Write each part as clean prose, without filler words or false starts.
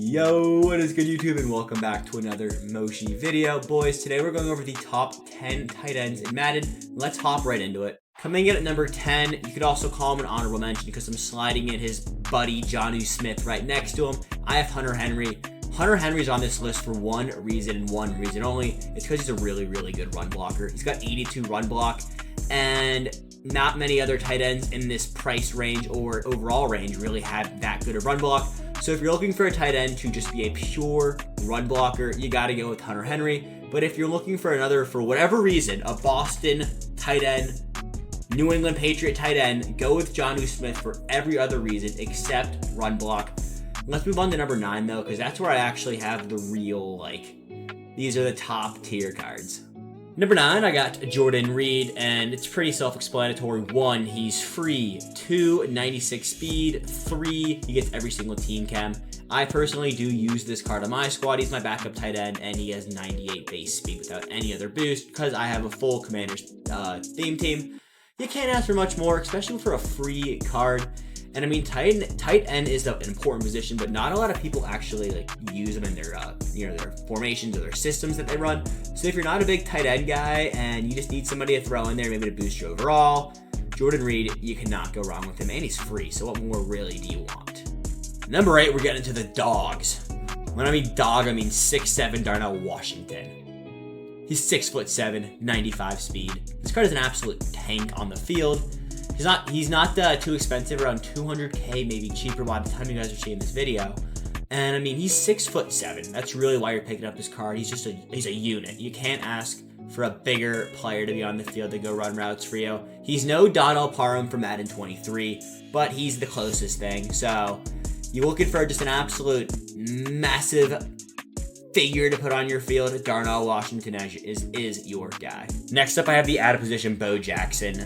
Yo, what is good YouTube, and welcome back to another Moshi video. Boys, today we're going over the top 10 tight ends in Madden. Let's hop right into it. Coming in at number 10, you could also call him an honorable mention because I'm sliding in his buddy Jonnu Smith right next to him. I have Hunter Henry. Hunter Henry's on this list for one reason and one reason only. It's because he's a really good run blocker. He's got 82 run block, and not many other tight ends in this price range or overall range really have that good of run block. So if you're looking for a tight end to just be a pure run blocker, you got to go with Hunter Henry. But if you're looking for another, for whatever reason, a Boston tight end, New England Patriot tight end, go with Jonnu Smith for every other reason except run block. Let's move on to number 9 though, because that's where I actually have the real, these are the top tier cards. Number 9, I got Jordan Reed, and it's pretty self-explanatory. 1, he's free. 2, 96 speed. 3, he gets every single team chem. I personally do use this card on my squad. He's my backup tight end, and he has 98 base speed without any other boost because I have a full Commander's theme team. You can't ask for much more, especially for a free card. And I mean, tight end is an important position, but not a lot of people actually use them in their their formations or their systems that they run. So if you're not a big tight end guy and you just need somebody to throw in there, maybe to boost your overall, Jordan Reed, you cannot go wrong with him, and he's free. So what more really do you want? Number 8, we're getting into the dogs. When I mean dog, I mean 6'7" Darnell Washington. He's 6'7", 95 speed. This card is an absolute tank on the field. He's not too expensive, around 200k, maybe cheaper by the time you guys are seeing this video. And I mean, he's 6'7". That's really why you're picking up this card. He's a unit. You can't ask for a bigger player to be on the field to go run routes for you. He's no Donald Parham from Madden 23, but he's the closest thing. So you're looking for just an absolute massive figure to put on your field, Darnell Washington is your guy. Next up, I have the out of position Bo Jackson.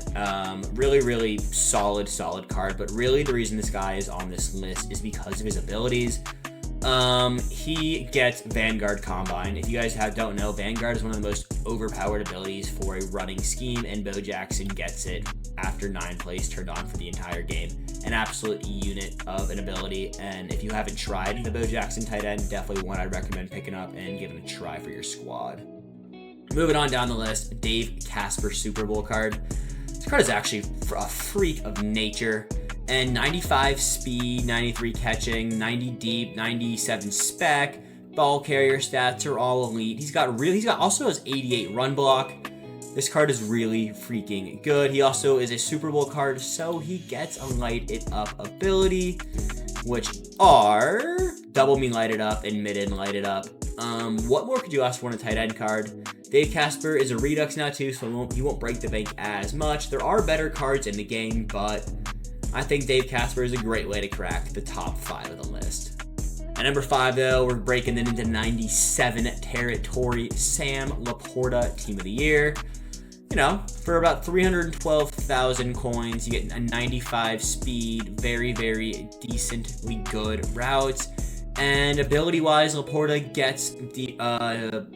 Really solid card, but really the reason this guy is on this list is because of his abilities. He gets Vanguard Combine. If you guys don't know, Vanguard is one of the most overpowered abilities for a running scheme, and Bo Jackson gets it after 9 plays turned on for the entire game. An absolute unit of an ability, and if you haven't tried the Bo Jackson tight end, definitely one I'd recommend picking up and giving a try for your squad. Moving on down the list, Dave Casper Super Bowl card. This card is actually a freak of nature, and 95 speed, 93 catching, 90 deep, 97 spec, ball carrier stats are all elite. He's also has 88 run block. This card is really freaking good. He also is a Super Bowl card, so he gets a light it up ability, which are double me light it up and mid and light it up. What more could you ask for in a tight end card? Dave Casper is a Redux now too, so he won't break the bank as much. There are better cards in the game, but I think Dave Casper is a great way to crack the top 5 of the list. At number 5 though, we're breaking it into 97 territory. Sam Laporta, Team of the Year. You know, for about 312,000 coins, you get a 95 speed, very decently good routes. And ability-wise, Laporta gets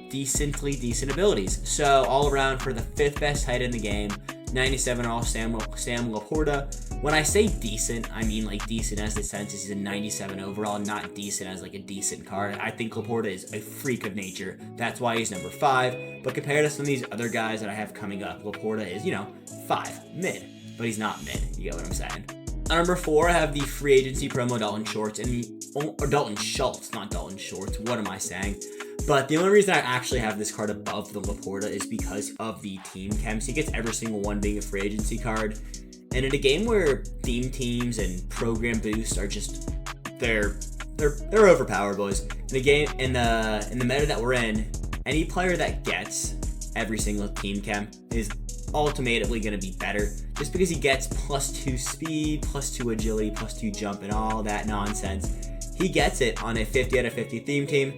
decent abilities. So all around, for the 5th best tight end in the game, 97 all Sam Laporta. When I say decent, I mean decent as the sense is he's a 97 overall, not decent as a decent card. I think Leaport is a freak of nature. That's why he's number 5. But compared to some of these other guys that I have coming up, Leaport is, 5, mid. But he's not mid, you get what I'm saying. At number 4, I have the free agency promo Dalton Schultz, Dalton Schultz, not Dalton Schultz. What am I saying? But the only reason I actually have this card above the Laporta is because of the team chem. So he gets every single one being a free agency card. And in a game where theme teams and program boosts are just they're overpowered, boys. In a game in the meta that we're in, any player that gets every single team chem is ultimately going to be better, just because he gets +2 speed, +2 agility, +2 jump, and all that nonsense. He gets it on a 50 out of 50 theme team.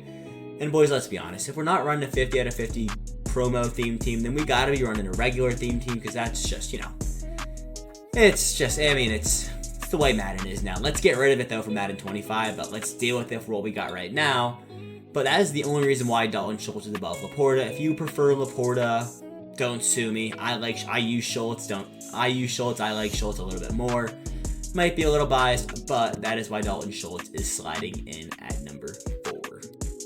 And boys, let's be honest, if we're not running a 50 out of 50 promo theme team, then we gotta be running a regular theme team, because that's just, it's the way Madden is now. Let's get rid of it though for Madden 25, but let's deal with it for what we got right now. But that is the only reason why Dalton Schultz is above Laporta. If you prefer Laporta, don't sue me. I use Schultz. I like Schultz a little bit more. Might be a little biased, but that is why Dalton Schultz is sliding in at number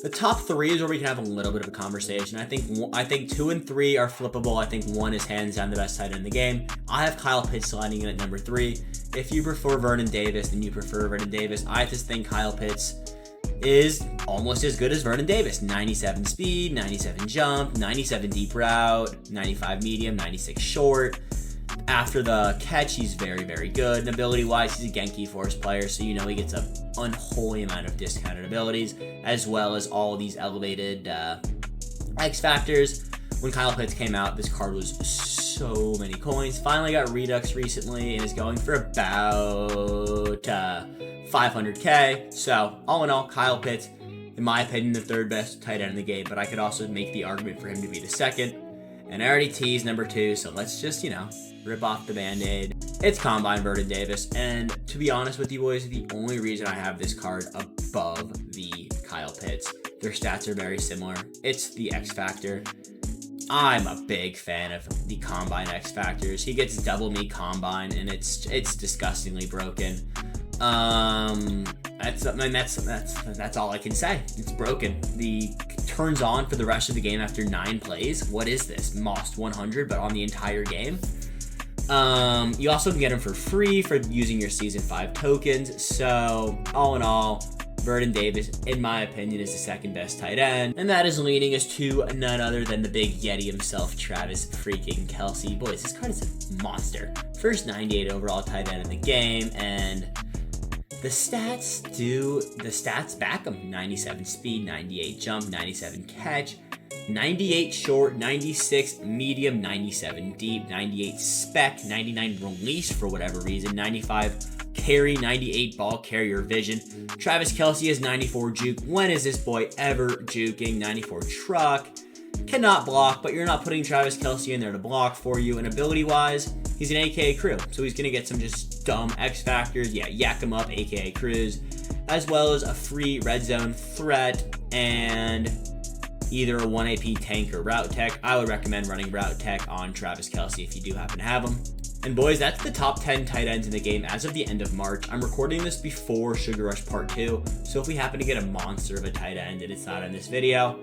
The top 3 is where we can have a little bit of a conversation. I think 2 and 3 are flippable. I think 1 is hands down the best tight end in the game. I have Kyle Pitts sliding in at number 3. If you prefer Vernon Davis, then you prefer Vernon Davis. I just think Kyle Pitts is almost as good as Vernon Davis. 97 speed, 97 jump, 97 deep route, 95 medium, 96 short. After the catch, he's very, very good. And ability-wise, he's a Genki Force player, so you know he gets an unholy amount of discounted abilities, as well as all these elevated X factors. When Kyle Pitts came out, this card was so many coins. Finally got Redux recently and is going for about 500k. So, all in all, Kyle Pitts, in my opinion, the 3rd best tight end in the game, but I could also make the argument for him to be the 2nd. And I already teased number 2, so let's just, rip off the Band-Aid. It's Combine Vernon Davis, and to be honest with you boys, the only reason I have this card above the Kyle Pitts, their stats are very similar. It's the X Factor. I'm a big fan of the Combine X Factors. He gets double me Combine, and it's disgustingly broken. That's all I can say. It's broken. The turns on for the rest of the game after 9 plays. What is this? Most 100, but on the entire game. You also can get them for free for using your Season 5 tokens. So, all in all, Vernon Davis, in my opinion, is the 2nd best tight end. And that is leading us to none other than the big Yeti himself, Travis freaking Kelce. Boys, this card is a monster. First 98 overall tight end in the game, and the stats back him. 97 speed, 98 jump, 97 catch, 98 short, 96 medium, 97 deep, 98 spec, 99 release for whatever reason, 95 carry, 98 ball carrier vision. Travis Kelce has 94 juke. When is this boy ever juking? 94 truck. Cannot block, but you're not putting Travis Kelce in there to block for you. And ability-wise, he's an AKA crew, so he's going to get some just dumb X factors. Yeah, yak him up, AKA Cruz, as well as a free red zone threat and either a 1 AP tank or route tech. I would recommend running route tech on Travis Kelce if you do happen to have him. And boys, that's the top 10 tight ends in the game as of the end of March. I'm recording this before Sugar Rush Part 2, so if we happen to get a monster of a tight end and it's not in this video,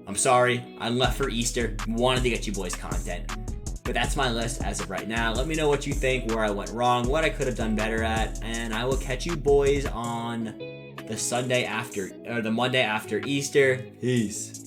I'm sorry. I left for Easter. Wanted to get you boys content. But that's my list as of right now. Let me know what you think, where I went wrong, what I could have done better at, and I will catch you boys on the Monday after Easter. Peace.